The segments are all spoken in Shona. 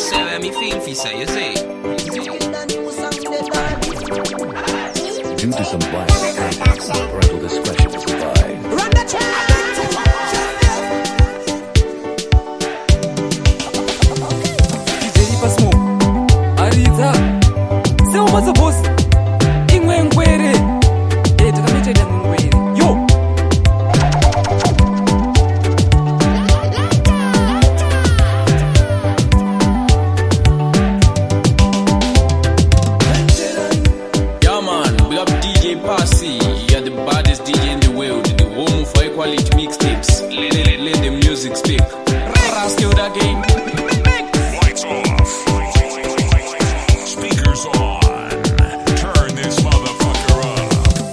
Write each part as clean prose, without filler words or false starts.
Say where me feel fi say, you see. Due to some biased content, parental discretion is advised. Run the track! DJ Pasmo, Arita, Seo Mazabos, Ingwengwere, Takamete Ngwere, yo! Passy, you're the baddest DJ in the world, the home for quality mixtapes. Let the music speak. Still that game. Lights off. Speakers on. Turn this motherfucker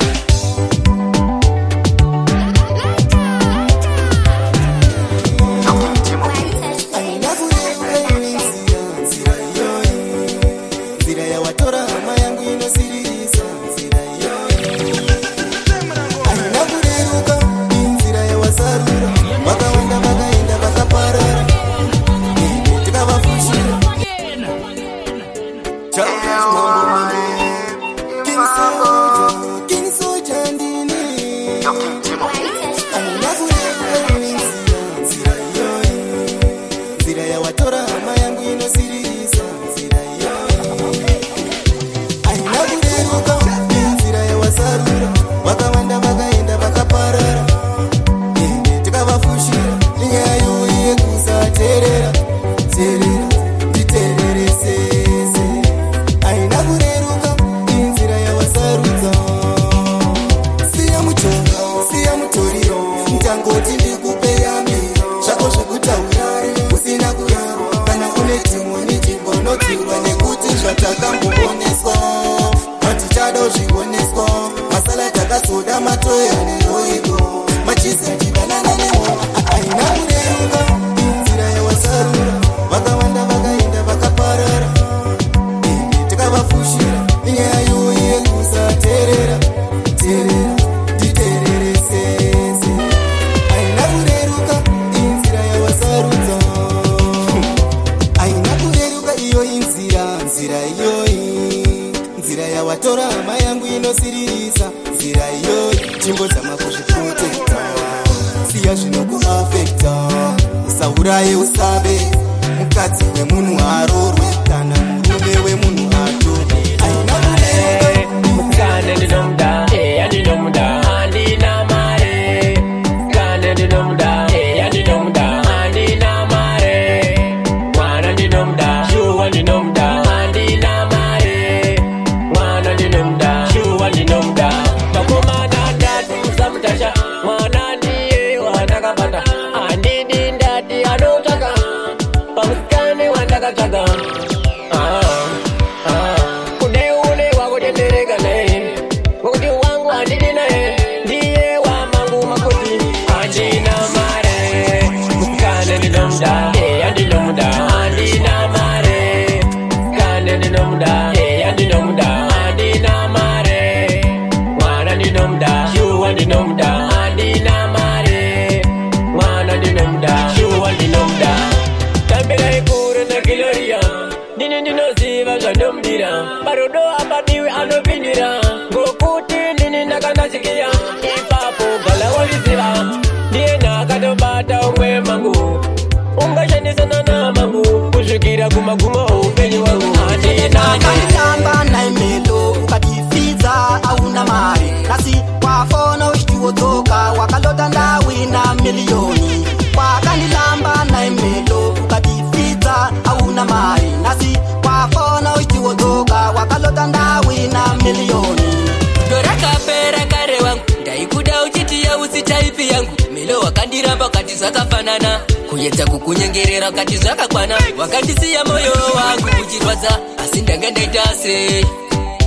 kuyedza kukunyengerera wakati zvakakwana wakandisiya moyo wangu uchirwadza asi ndanga ndaita sei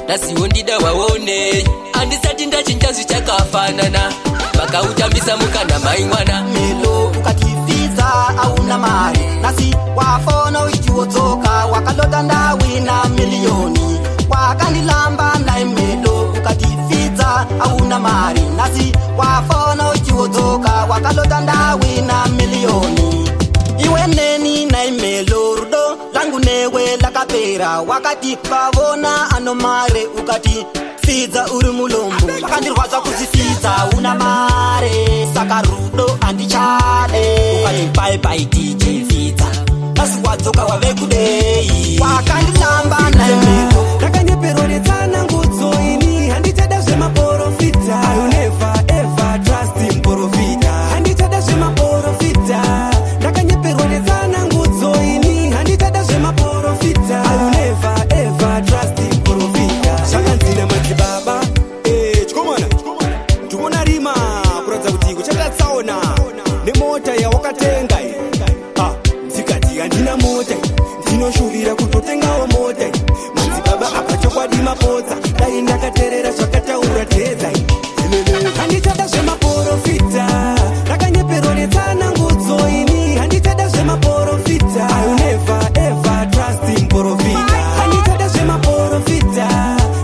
nasiwo ndida waone andisati ndachinja zvichakafanana vakautambisa mukana mai mwana melo ukatifidza auna mari nasi wafona uchiwodzoka wakalota ndawina miliyoni wakandilamba nai melo ukatifidza auna mari nasi wafona uchiwodzoka wakalota ndawina miliyoni iwe neni nai melo rudo langu ne wakandinyengerera wakati pavona ano mare ukati fidza uri mulombo wakandirwadza kuzifidza una mare saka rudo andichade ukati bye bye DJ fidza asi wadzoka wave kudei wakandilamba naimeko ndakanyeperonetsana ngudzo ini handichada zvemaporofita I never ever trust him porofita handichada zvemaporofita ndakanyeperonetsana ngudzo ini handichada zvemaporofita I never ever trust him porofita zvakanzina madzibaba chikomana ndikuona rima kuratidza kuti kuchatatsaona nemota yawakatenga ndikati handina mota ndinoshuvira kutotengawo mota madzibaba apa chokwadi mapodza dai ndakateerera zvakataura tedza handichada zvemaporofita ndakanyeperonetsana ngudzo ini handichada zvemaporofita I never ever trust him porofita handichada zvemaporofita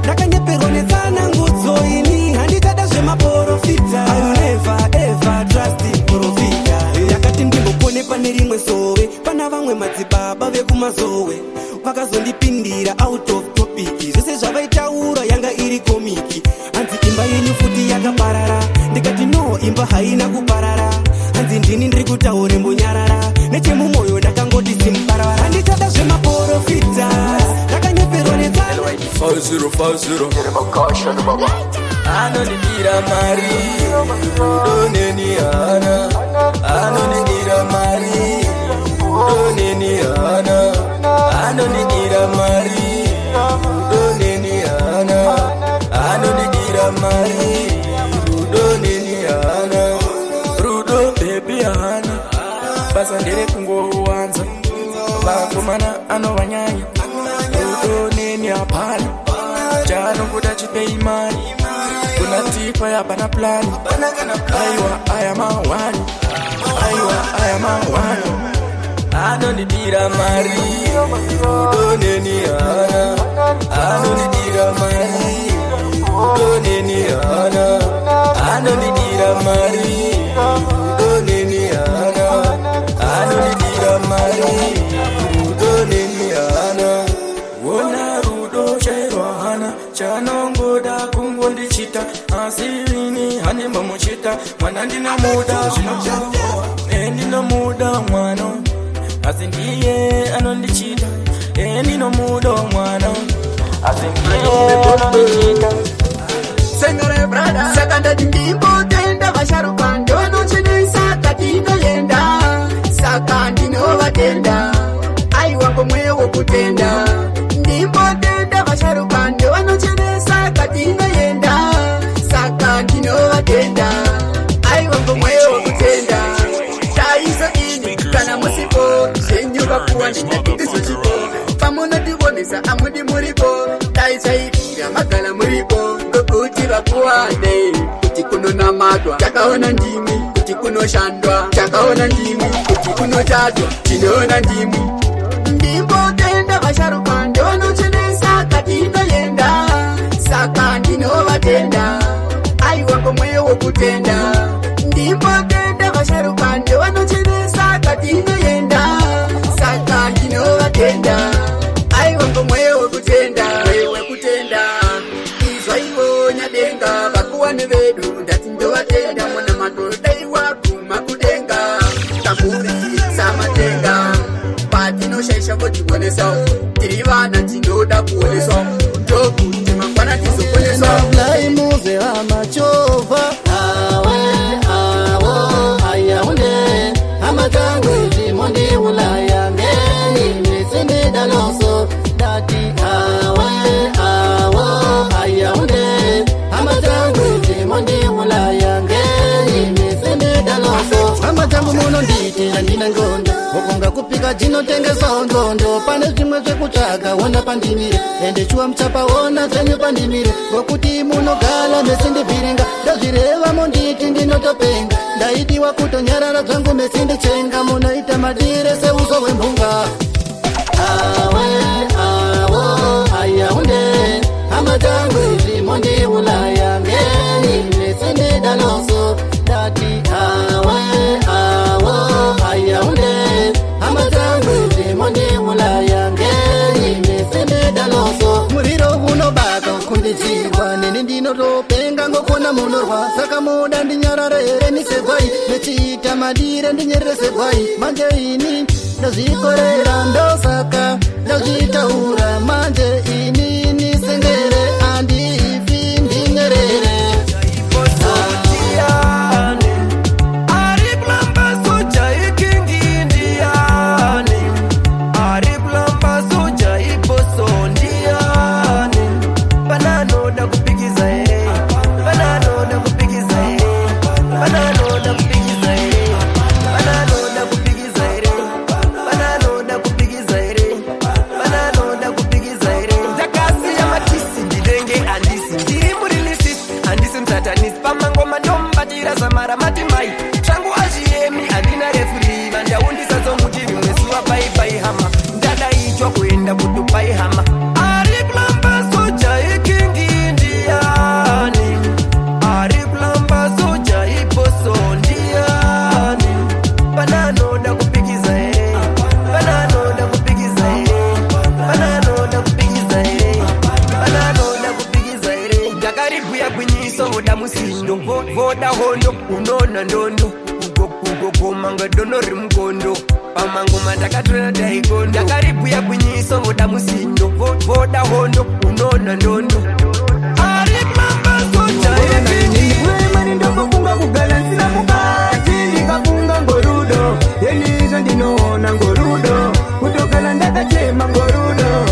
ndakanyeperonetsana ngudzo ini handichada zvemaporofita I never ever trust him porofita yakati ndimbokone pane rimwe zove pana vamwe madzibaba vekumazowe vakazondipindira out of topic zvese zvavaitaura yanga iri komiki hanzi imba yenyu futi yakaparara ndikati no imba haina kuparara hanzi ndini ndiri kutaure mbonyarara nechemumwoyo ndakangoti simparara handichada zvemaporofita ndakanyeperonetsana 5050 anonidira mari doneni ana anonidira mari doneni ana anonidira mari doneni ana anonidira mari doneni ana rudo baby ana basa ndere kungowanza vakomana anovanyanya rudo neni apana chanongoda chipei mari kuna tipa yapana plani aiwa ayamawani aiwa ayamawani anonidira mari doneni ana anonidira mari doneni ana anonidira mari doneni ana anonidira mari doneni ana wona rudo chairwana chanongoda kungondichita asi ini hanemba muchita mwana ndina muda zvinokuwa ndina muda mwana asi ndiye anondichita ndino muda mwana asi ndiye anondichita Sengare brada sakanda ndimbotenda vasharuka ndonochenesa katinoyenda saka ndinovatenda aiwa komwe wokutenda ndimbotenda vasharuka ndonochenesa katinoyenda saka ndinovatenda aiwa komwe wokutenda taiso ini kana musipo zenyuka kuwa ndinatikizochipo pamunotibonesa amudi muripo taisaipira magala muripo ngokuti vakuwane kuti kunonamatwa takaona ndimi kuti kunoshandwa takaona ndimi kuti kunotatwa tinoona ndimi ndimbotenda vasharuka ndonochenesa katinoyenda saka ndinovatenda aiwa komwe wokutenda ndimbotenda vasharuka ndonochenesa katinoyenda saka ndinovatenda aiwa komwe wokutenda wewe kutenda izwa ivo nyadenga vakuwani vedu ndati ndovatenda mwana matodai waguma kudenga tamburi samatenga patinoshaisha votibonesa tiri vana tinoda kuoneswa ndokuti mafana tizoponeswa move amachova awe awo ayaunde amatango itimondi ulaya ngeni mesendeda loso dati awe awo ayaunde amatango itimondi ulaya ngeni mesendeda loso amatango muno nditi andina ngondo ukonga kupika dzinotengesawo ndxondo pane zvimwe zvekutsvaga wona pandimire ende chuwa muchapaona zvenyu pandimire ngokuti munogala mesindivhiringa ndozvireva monditi ndinotopenga ndaidiwa kutonyarara zvangu mesindichenga munoita madire seuso hwemhunga awe awo ayaunde hama dzangu izvi mondiulaya ngeni mesindidaloso dati awe awo ayaunde hama dzangu izvi mondiulaya ngeni ndakatorwa saka muda ndinyarare nisegwai nechiita madire ndinyerere manje ini ndazvikorera ndosaka ndazvitaura manje ini nisengere andifi ndinyerere voda hondo unona ndondo ugogomanga dono rimgondo pamangoma ndakatora daikondo ndakaribuya gwinyiso voda musindo voda hondo unona ndondo ari mama soja mani ndokufunga kugalansira mukati ndikafunga ngorudo yenizvo ndinoona ngorudo kutogala ndakachema ngorudo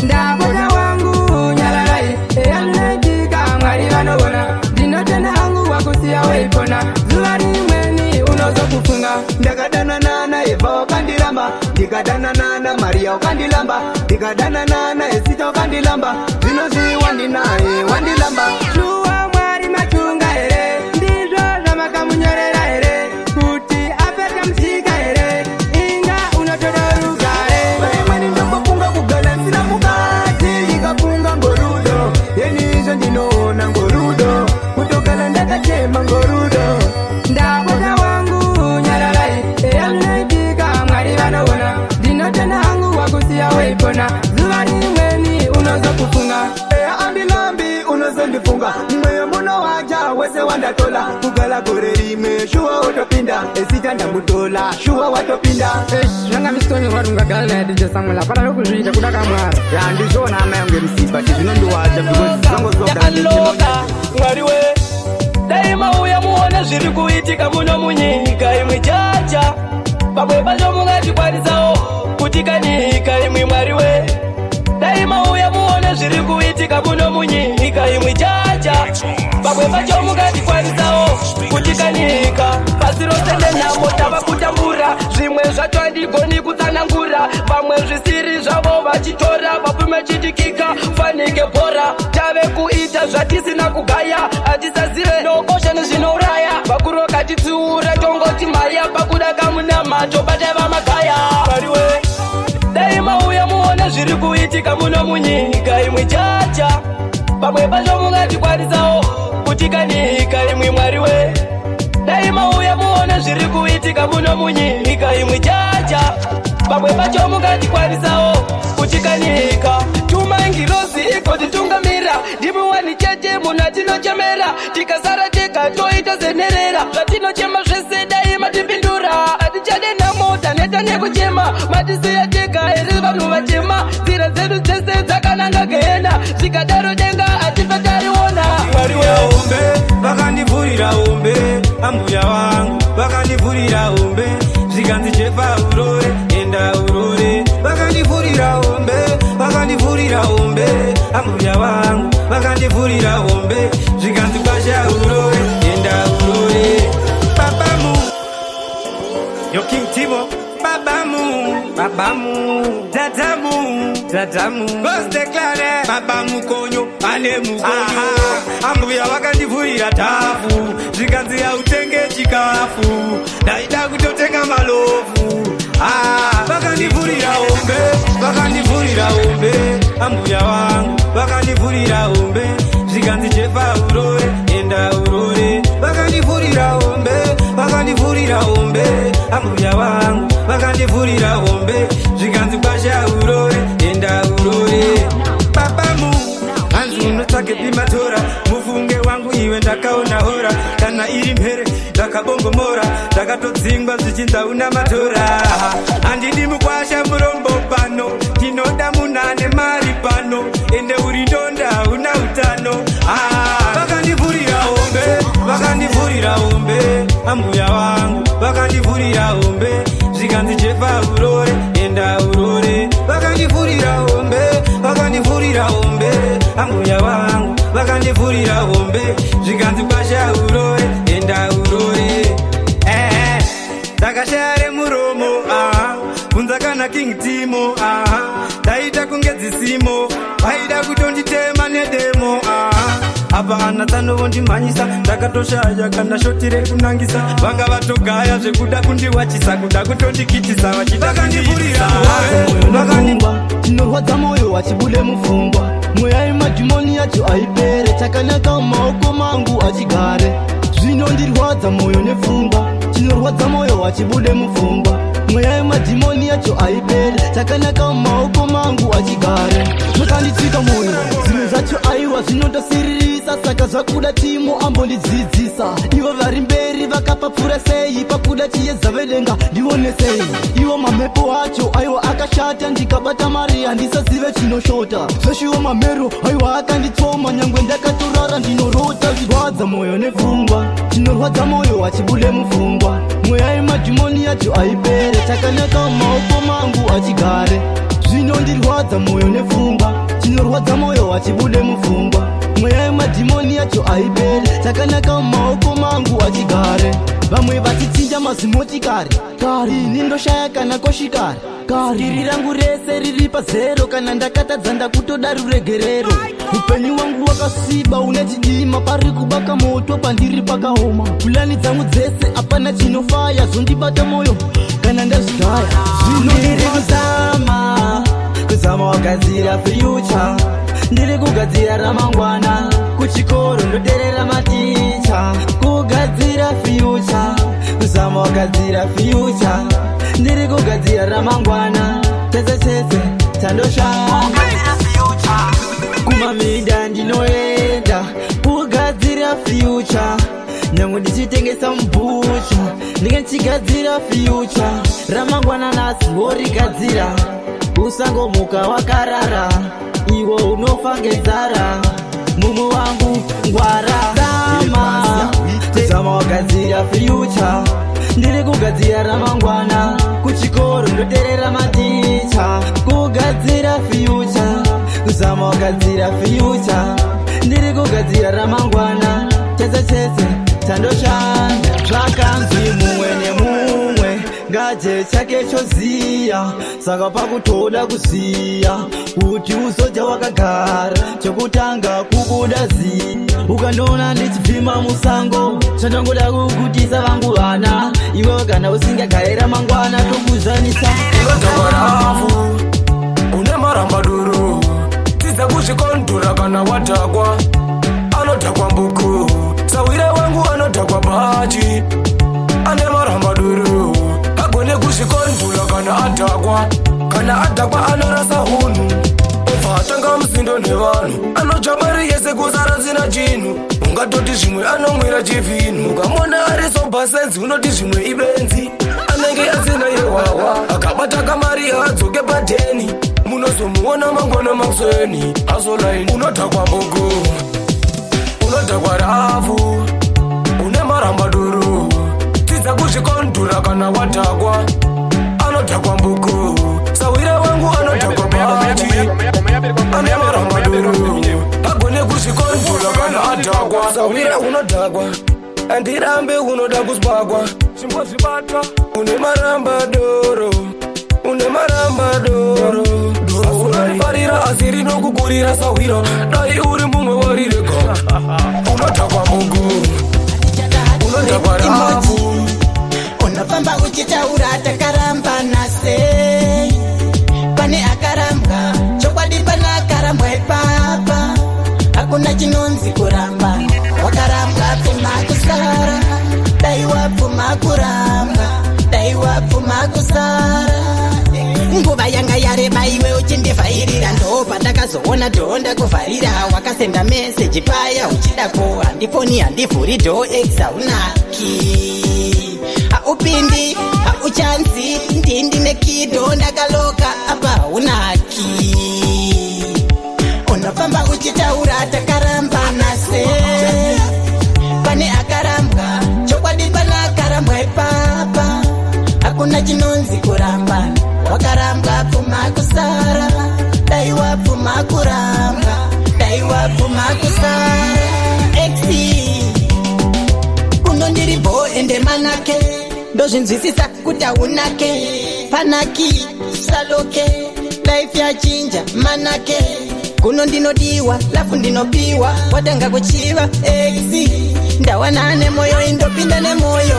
ndabona wangu nyalarai eyanaitika mwari vanoona ndinotenda hangu wakusiya weipona zuva rimweni unozokufunga ndakadananana eva wakandilamba ndikadananana maria wakandilamba ndikadananana esita wakandilamba zvinozvi wandinaye wandilamba shuwa mwari machunga here ndizvo zvamakamunyorera here kuti apeka musika here inga unotoda rugare mwani ndokofunga kugalansira mukati ikafunga ngorudo yenizvo ndinoona ngorudo kutogala ndakachema ngorudo ndabona wangu nyararai eyanaitika mwari vanoona ndinotenda hangu wakusiya weipona zuva rimweni unozokufunga eya andilambi unozondifunga mweyo muno waja wese wandatola kugala gore rimwe shuwa watopinda esita ndamutola shuwa watopinda zvanga misitonyerwa rungagala naye ndichesamula pana nokuzviita kuda kamwari handizvona amayonge musiba tizvinondiwacha yakaloka mwari we daima uya muone zviri kuitika muno munyika imwe chacha pamwe pacho mungatikwanisa kuti kanika imwe mwari we daima uya muone zviri kuitika muno munyika imwe chacha pamwe pacho mungatikwanisa kuti kanika pasi rose ndenhamo tava kutambura zvimwe zvacho handigoni kutsanangura vamwe zvisiri zvavo vachitora vapume chitikika fanike bhora tave kuita zvatisina kugaya hatisazive nokosha nezvinouraya vakuru vakatitsiura tongoti mhaya pakuda kamunama tobata vamagaya mariwe daima uya muone zviri kuitika muno munyika imwe chacha pamwe pacho mungatikwanisa kuti kanika imwe mwari we daima uya muone zviri kuitika muno munyika imwe chacha pamwe pacho mungatikwanisa kuti kanika tumangirozi ikotitungamira ndimuwani chete munhu atinochemera tikasara tega toita zenherera zvatinochema zvese daima tipindura hatichade nhamo taneta nekuchema matisiya tega eri vanhu vatema nzira dzedu dzese dzakananga gehena zvikadaro denga hatifa tariona umbe vakandivhurira umbe ambuya vangu vakandivhurira umbe zvikanzi jefa urore enda urore vakandivhurira umbe vakandivhurira umbe ambuya vangu vakandivhurira umbe zvikanzi kwasha urore enda urore babamu yo King Timo babamu dadamu Boss declare babamu konyo ane mukonyo ambuya vakandivhurira tafu zvikanzi yautenge chikafu ndaida kutotenga malofu vakandivhurira umbe ambuya vangu vakandivhurira umbe zvikanzi jefa urore enda urore vakandivhurira umbe ambuya vangu vakandivhurira umbe zvikanzi kwasha urore enda urore babamu hanzi unotsvake pimatora mufunge wangu iwe iwe ndakaona hora kana iri mhere ndakabongomora ndakatodzingwa zvichinza una matora handidi mukwasha murombo pano ndinoda munhu ane mari pano ende uri ndonda una utano vakandivhurira hombe ambuya wangu vakandivhurira hombe zvikanzi jefa urore enda urore vakandivhurira hombe ambuya wangu vakandivhurira hombe zvikanzi kwasha urore enda urore ndakashare muromo kunza kana king timo ndaita kunge dzisimo vaida kutonditema nedemo apa ana tanovondimhanyisa ndakatoshaya kana shotire kunangisa vanga vatogaya zvekuda kundiwachisa kuda kutondikitisa vachida kandivhurira tinorwadza moyo wachibude mupfungwa mweya yemadhimoni yacho aipere chakanaka mumaoko mangu achigare zvinondirwadza moyo nepfungwa tinorwadza moyo wachibude mupfungwa mweya yemadhimoni yacho aipere chakanaka mumaoko mangu achigare mukanditika moyo zvinhu zvacho aiwa zvinondosiririsa saka zvakuda timo ambondidzidzisa ivo vari mberi vakapapfura sei pakuda chiyedza vedenga ndione sei ivo mamhepo acho aiwa akashata ndikabata mari handisazive chinoshota zveshiwo mamhero aiwa akanditsoma nyangwe ndakatorara ndinorota zvirwadza moyo nepfungwa chinorwadza moyo wachibude mupfungwa mweya yemadhimoni yacho aipere chakanaka mumaoko mangu achigare zvinondirwadza moyo nepfungwa chinorwadza moyo wachibude mupfungwa mweya yemadhimoni yacho aipere chakanaka mumaoko mangu achigare vamwe vachichinja mazimotikari kari ini ndoshaya kana koshikari kari riri rangu rese riri pazero kana ndakatadza ndakutoda ruregerero upenyu wangu wakasiba une chidima pari kubaka moto pandiri pakaoma pulani dzangu dzese hapana chinofaya zondibata moyo kana ndazvigaya zvinondiri kuzama wagadzira future ndiri kugadzira ramangwana kuchikoro ndoderera maticha kugadzira future kuzama wagadzira future ndiri kugadzira ramangwana tese tandoshanda kumaminda ndinoenda kugadzira future nyangu ndichitengesa mbucha ndinge ndichigadzira future ramangwana nasi worigadzira usangomuka wakarara iwo unofa ngenzara mumu wangu ngwara zama wagadzira future ndiri kugadzira ramangwana kuchikoro ndoterera maticha kugadzira future kuzama wagadzira future ndiri kugadzira ramangwana tese tandoshanda zvakanzi mumwe nemumwe ngaje chake choziya saka pakutoda kuziya kuti uzoja wakagara chokutanga kubuda ziya ukandoona ndichibvima musango chandongoda kukutisa vangu vana iwe kana usingagaira mangwana tokuzvanisa ivatagwarafu une marambaduru tidza kuzvikondura kana watakwa anotakwa mbuku sawire wangu anotakwa bhachi ane marambaduru agone kuzvikondura kana atakwa anorasa hunhu obva atanga musindo nevanhu anojabari yese kuzara zina chinhu ungatoti zvimwe anomwira chivhinhu ukamona ari sobhasenzi unoti zvimwe ibenzi anenge asina yewawa akabata kamari adzoke padheni munozomuona mangwana makusweni azolaini unotakwa mbuku unotakwa rafu une marambaduru tidza kuzvikondura kana watakwa anotakwa mbuku sawire wangu anotakwa bhachi ane marambaduru agone kuzvikondura kana atakwa sawire unodhakwa andirambe unoda kuzbagwa chimbozvibata une marambadoro unorifarira asi rinokukurira sawira dai uri mumwe warirega unotakwa mbuku unotakwa rafu unofamba uchitaura takarambana sei pane akarambwa chokwadi pana akarambwa ipapa hakuna chinonzi kuramba wakarambwa pfuma kusara dai wapfuma kurambwa dai wapfuma kusara nguva yanga yareba iwe uchindivhairira ndopa usazoona dhonda kuvharira wakasenda meseji paya uchida ko handifoni handivhuri dho x haunaki haupindi hauchanzi ndindi nekido ndakaloka apa haunaki unofamba uchitaura takarambana se pane akarambwa chokwadi pana akarambwa ipapa hakuna chinonzi kurambana wakarambwa pfuma kusara dai wapfuma kurambwa dai wapfuma kusara exi unondiribo ende manake ndozvinzwisisa kuti haunake panaki saloke life yachinja manake kuno ndinodiwa lafu ndinopiwa watanga kuchiva exi ndawana nemoyo indopinda nemoyo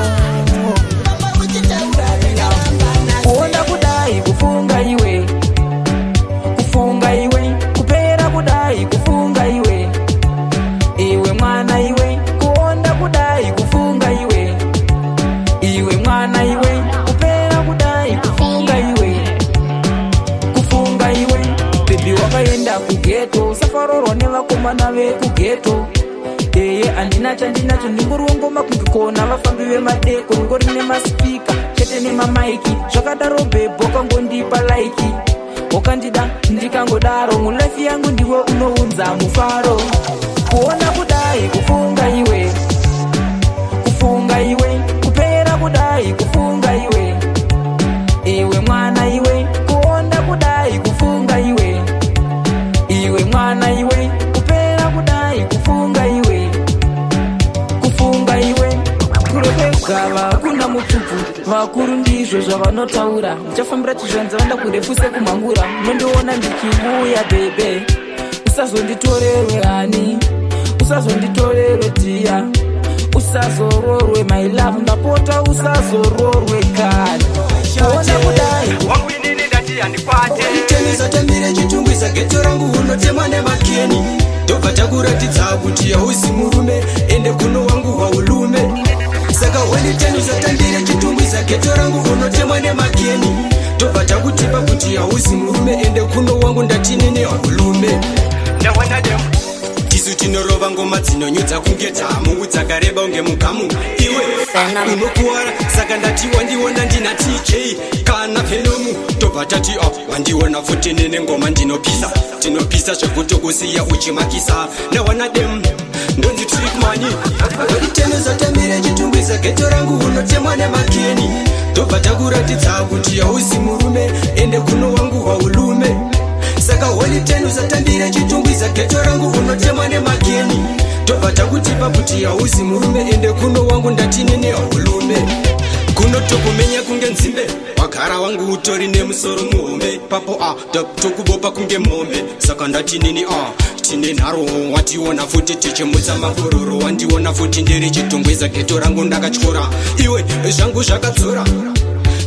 kuona kudai kufunga iwe kupera kudai kufunga iwe mwana iwe kuona kudai kufunga iwe mwana iwe kupera kudai kufunga iwe bebi wakaenda kugeto safarorwa nevakomana vekugeto eye andina chandinacho ndingorongoma kungikona vafambi vemadeko ngori nemaspika chete nemamaiki zvakadaro bhebho kangondipa laiki wakandida ndikangodaro mulife yangu ndiwe unounza mufaro kuona kudai kufunga iwe kupera kudai kufunga iwe mwana iwe kuona kudai kufunga iwe mwana iwe kupera kudai kufunga iwe kurekegava kuna mutupu vakuru ndizvo zvavanotaura ndichafambira chizvanza vanda kurefuse kumhangura nondiona ndichibuya bebe usazonditorerwe hani usazonditorerwe tiya usazororwe my love ndapota usazororwe kani kuona kudai wanguinini ndati handikwate tenizatambire chitungwisa geto rangu unotemwa nemakeni ndobva takuratidza kuti hausi murume ende kuno wangu haulume saka wenitenuzatambire chitungwisa geto rangu unotemwa nemakeni ndobva takutipa kuti hausi murume ende kuno wangu ndatinene haulume tisu tinorova ngoma dzinonyudza kunge tamungu dzakareba unge mugamu iwe unokuwara saka ndati wandiona ndina tj kana fenomu tobva tati wandiona futi nene ngoma tinopisa zvekutokusiya uchimakisa ndawana dem ndonzi trikmani tenuzatambire chitumbisa geto rangu unotemwa nemakeni tobva takuratidza kuti hausi murume ende kuno wangu haulume saka holi tenu zatambire chitumbisa geto rangu unotemwa nemakeni tobva takutipa kuti hausi murume ende kuno wangu ndatinene haulume kuno tokumenya kunge nzimbe wagara wangu utori nemusoro muhombe papo tokubopa kunge mombe saka ndatinini tine nharo wationa futi tichimutsa makororo wandiona futi ndiri chitumbisa geto rangu ndakatyora iwe zvangu zvakadzora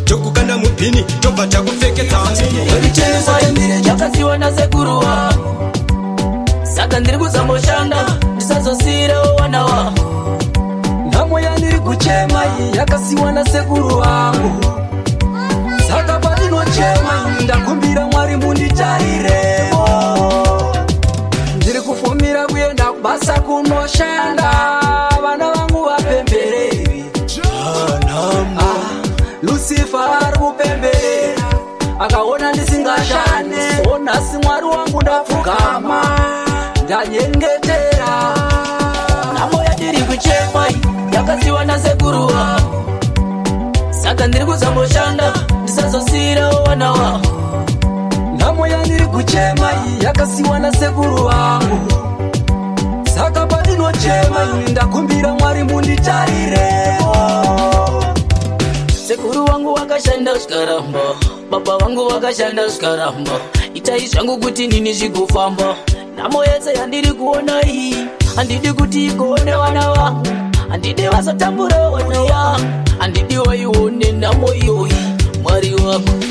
tokukanda mupini tobva takupfekedza yakasiwana sekuru wangu saka ndiri kuzamboshanda ndisazosiyirawo wana wangu nhamo yandiri kuchema iyi yakasiwana sekuru wangu saka pandinochema ndakumbira mwari munditarirevo ndiri kufumira kuenda kubasa kunoshanda vana vangu vapembereri lucifer ari kupemberera akaona ndisingashane onhasi mwari wangu ndapfugama ndanyengetera nhamo yandiri kuchema yakasiwana sekuru wangu saka ndiri kuzamboshanda ndisazosiyirawo wana wangu nhamo yandiri kuchema yakasiwana sekuru wangu saka pandinochema ndakumbira mwari munditarirevo sekuru wangu wakashanda zvikaramba baba vangu vakashanda zvikaramba itai zvangu kuti nini zvigofamba nhamo yese yandiri kuona iyi handidi kuti igone vana vangu handidi vasatambura wana wangu handidi waione nhamo iyoyi mwari wangu